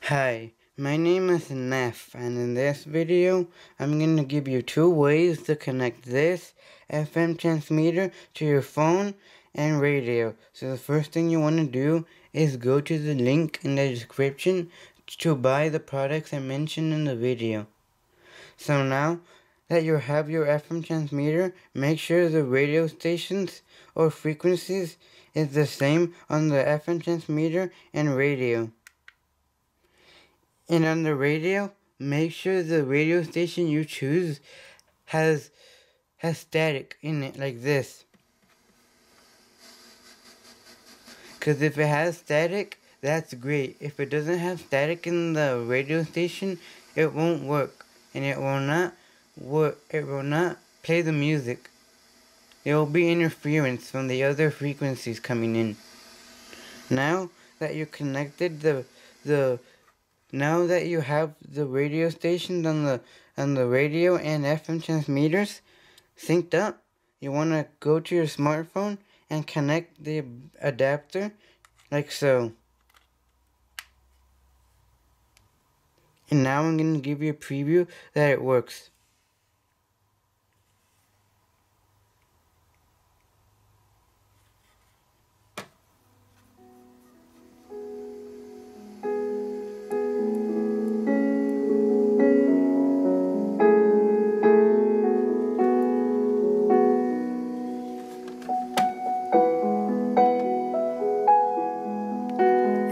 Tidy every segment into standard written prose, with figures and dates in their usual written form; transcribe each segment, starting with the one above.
Hi, my name is Neff, and in this video I'm going to give you 2 ways to connect this FM transmitter to your phone and radio. So the first thing you want to do is go to the link in the description to buy the products I mentioned in the video. So now that you have your FM transmitter, make sure the radio stations or frequencies is the same on the FM transmitter and radio. And on the radio, make sure the radio station you choose has static in it like this. Because if it has static, that's great. If it doesn't have static in the radio station, it won't work. And it will not work. It will not play the music. There will be interference from the other frequencies coming in. Now that you connected now that you have the radio stations on the radio and FM transmitters synced up, you want to go to your smartphone and connect the adapter like so. And now I'm going to give you a preview that it works.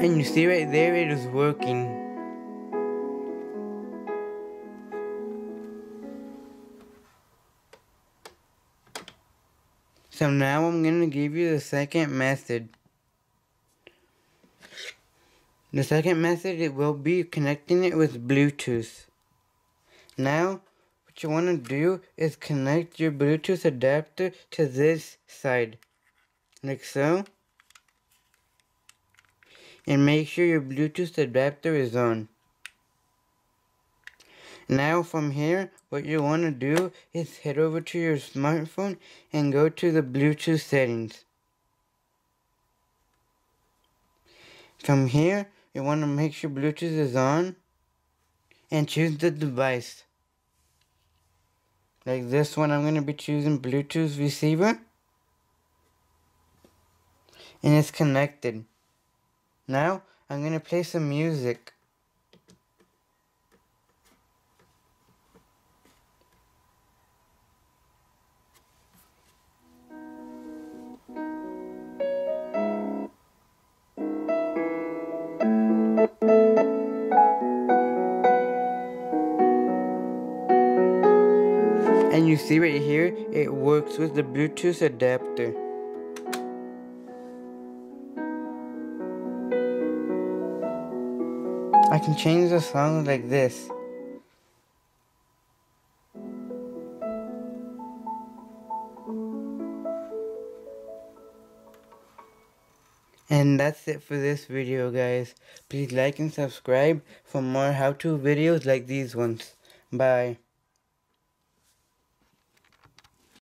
And you see right there, it is working. So now I'm going to give you the second method. The second method, it will be connecting it with Bluetooth. Now, what you want to do is connect your Bluetooth adapter to this side. Like so. And make sure your Bluetooth adapter is on. Now from here, what you want to do is head over to your smartphone and go to the Bluetooth settings. From here, you want to make sure Bluetooth is on and choose the device. Like this one, I'm going to be choosing Bluetooth receiver. And it's connected. Now, I'm going to play some music. And you see right here, it works with the Bluetooth adapter. I can change the sound like this. And that's it for this video, guys. Please like and subscribe for more how-to videos like these ones. Bye.